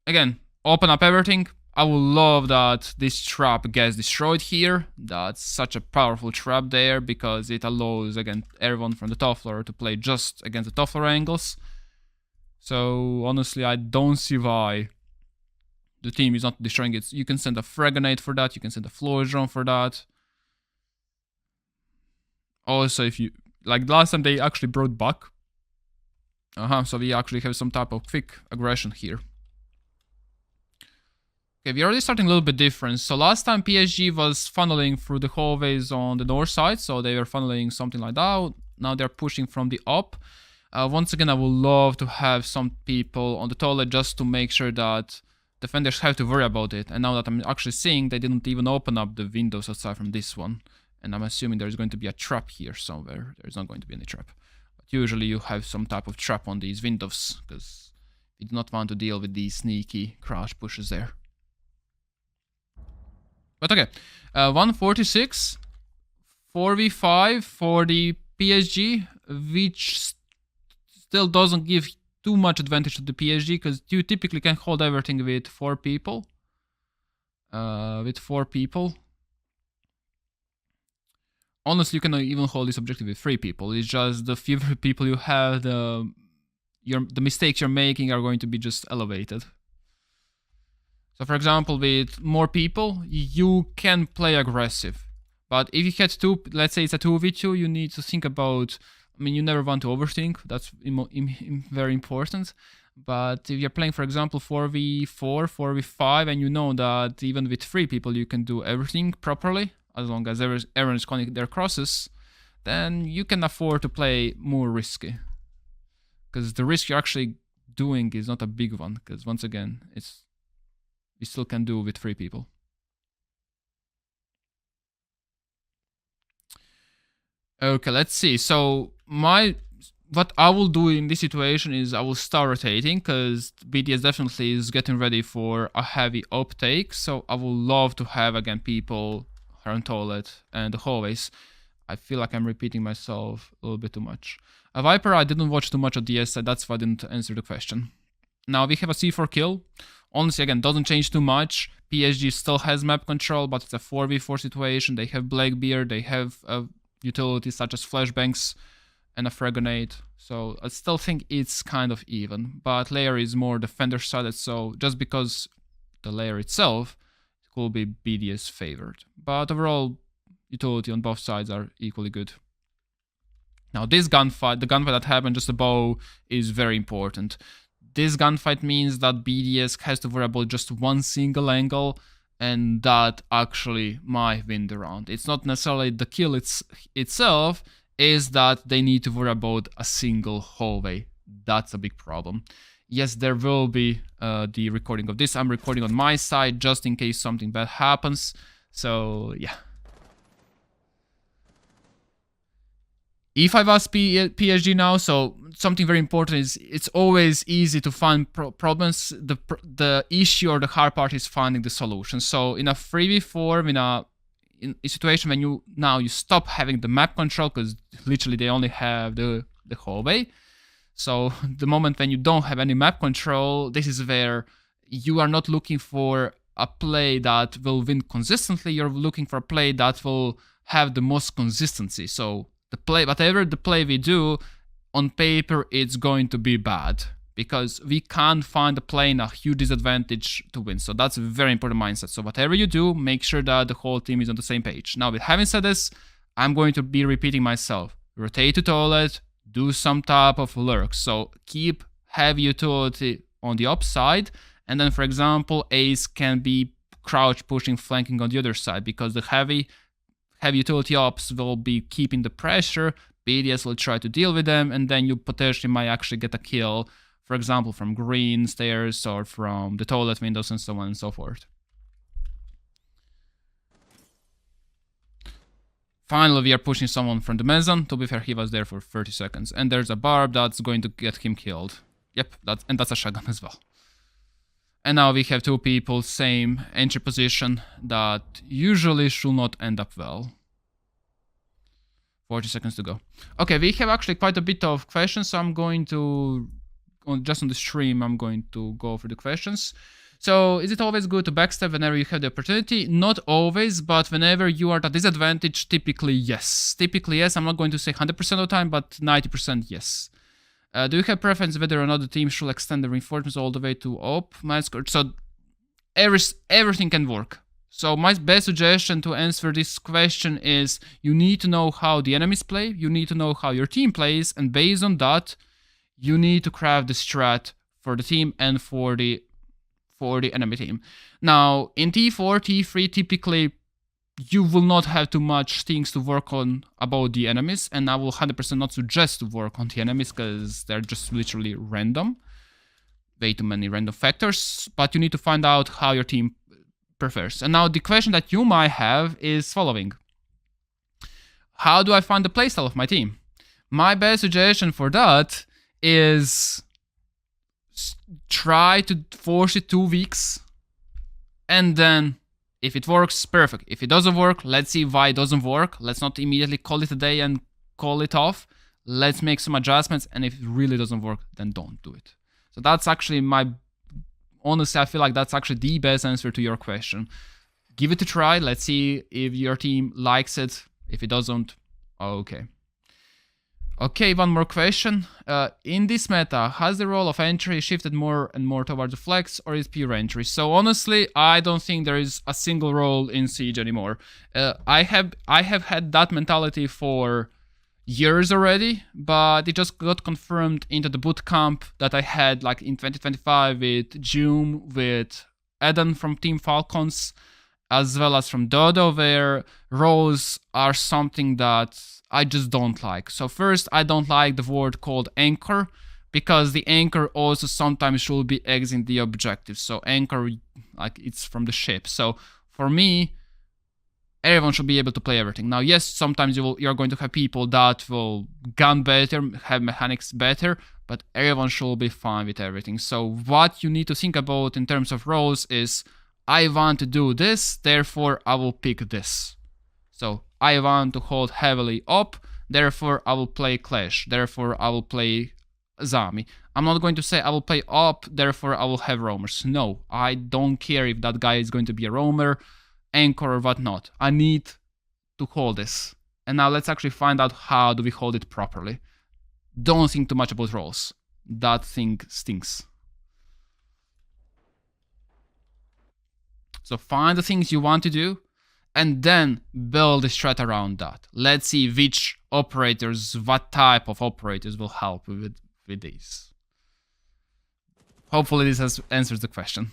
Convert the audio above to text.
again, open up everything. I would love that this trap gets destroyed here. That's such a powerful trap there because it allows, again, everyone from the top floor to play just against the top floor angles. So honestly, I don't see why the team is not destroying it. You can send a frag grenade for that. You can send a floor drone for that. Also, if you, like last time they actually brought back. So we actually have some type of quick aggression here. Okay, we're already starting a little bit different. So last time PSG was funneling through the hallways on the north side. So they were funneling something like that. Now they're pushing from the up. Once again, I would love to have some people on the toilet just to make sure that defenders have to worry about it. And now that I'm actually seeing, they didn't even open up the windows aside from this one. And I'm assuming there's going to be a trap here somewhere. There's not going to be any trap. But usually you have some type of trap on these windows because you do not want to deal with these sneaky crouch pushes there. But okay, 146, 4v5 for the PSG, which still doesn't give too much advantage to the PSG because you typically can hold everything with 4 people. Honestly, you cannot even hold this objective with 3 people. It's just the fewer people you have, the mistakes you're making are going to be just elevated. So for example, with more people, you can play aggressive. But if you had 2, let's say it's a 2v2, you need to think about, I mean, you never want to overthink. That's very important. But if you're playing, for example, 4v4, 4v5, and you know that even with 3 people, you can do everything properly, as long as everyone is connecting their crosses, then you can afford to play more risky. Because the risk you're actually doing is not a big one. Because once again, you still can do with 3 people. Okay, let's see. So what I will do in this situation is I will start rotating because BDS definitely is getting ready for a heavy uptake. So I would love to have again people around toilet and the hallways. I feel like I'm repeating myself a little bit too much. A Viper, I didn't watch too much of DS, so that's why I didn't answer the question. Now we have a C4 kill. Honestly, again, doesn't change too much. PSG still has map control, but it's a 4v4 situation. They have Blackbeard, they have utilities such as flashbangs and a frag grenade. So I still think it's kind of even. But layer is more defender-sided, so just because the layer itself will be BDS favored. But overall, utility on both sides are equally good. Now this gunfight, the gunfight that happened just above, is very important. This gunfight means that BDS has to worry about just one single angle, and that actually might win the round. It's not necessarily the kill itself, is that they need to worry about a single hallway. That's a big problem. Yes, there will be the recording of this. I'm recording on my side just in case something bad happens. So yeah. If I was PSG now, so something very important is it's always easy to find problems. The issue or the hard part is finding the solution. So in a 3v4, in a situation when you stop having the map control because literally they only have the hallway. So the moment when you don't have any map control, this is where you are not looking for a play that will win consistently. You're looking for a play that will have the most consistency. So whatever the play we do, on paper, it's going to be bad because we can't find a play in a huge disadvantage to win. So that's a very important mindset. So whatever you do, make sure that the whole team is on the same page. Now, with having said this, I'm going to be repeating myself. Rotate to toilet, do some type of lurk. So keep heavy utility on the upside. And then, for example, Ace can be crouch pushing, flanking on the other side because the heavy utility ops will be keeping the pressure, BDS will try to deal with them, and then you potentially might actually get a kill, for example, from green stairs or from the toilet windows and so on and so forth. Finally, we are pushing someone from the mezzanine. To be fair, he was there for 30 seconds. And there's a barb that's going to get him killed. Yep, that's a shotgun as well. And now we have 2 people, same entry position, that usually should not end up well. 40 seconds to go. Okay, we have actually quite a bit of questions, so I'm going to just on the stream, I'm going to go over the questions. So, is it always good to backstab whenever you have the opportunity? Not always, but whenever you are at a disadvantage, typically yes. Typically yes, I'm not going to say 100% of the time, but 90% yes. Do you have preference whether or not the team should extend the reinforcements all the way to op? So, everything can work. So my best suggestion to answer this question is you need to know how the enemies play, you need to know how your team plays, and based on that, you need to craft the strat for the team and for the enemy team. Now, in T4, T3, typically, you will not have too much things to work on about the enemies, and I will 100% not suggest to work on the enemies, because they're just literally random. Way too many random factors, but you need to find out how your team prefers. And now the question that you might have is following. How do I find the playstyle of my team? My best suggestion for that is try to force it 2 weeks, and then if it works, perfect. If it doesn't work, let's see why it doesn't work. Let's not immediately call it a day and call it off. Let's make some adjustments, and if it really doesn't work, then don't do it. So that's actually honestly, I feel like that's actually the best answer to your question. Give it a try. Let's see if your team likes it. If it doesn't, okay. Okay, one more question. In this meta, has the role of entry shifted more and more towards the flex, or is pure entry? So honestly, I don't think there is a single role in Siege anymore. I have had that mentality for years already, but it just got confirmed into the bootcamp that I had like in 2025 with Joom, with Eden from Team Falcons, as well as from Dodo, where roles are something that I just don't like. So first, I don't like the word called anchor, because the anchor also sometimes should be exiting the objective. So anchor, like, it's from the ship. So for me, everyone should be able to play everything. Now, yes, sometimes you're going to have people that will gun better, have mechanics better, but everyone should be fine with everything. So what you need to think about in terms of roles is, I want to do this, therefore I will pick this. So I want to hold heavily up, therefore I will play Clash, therefore I will play Zami. I'm not going to say I will play up, therefore I will have roamers. No, I don't care if that guy is going to be a roamer, anchor, or whatnot. I need to hold this. And now let's actually find out how do we hold it properly. Don't think too much about roles. That thing stinks. So find the things you want to do, and then build a strat around that. Let's see which operators, what type of operators will help with these. Hopefully this answers the question.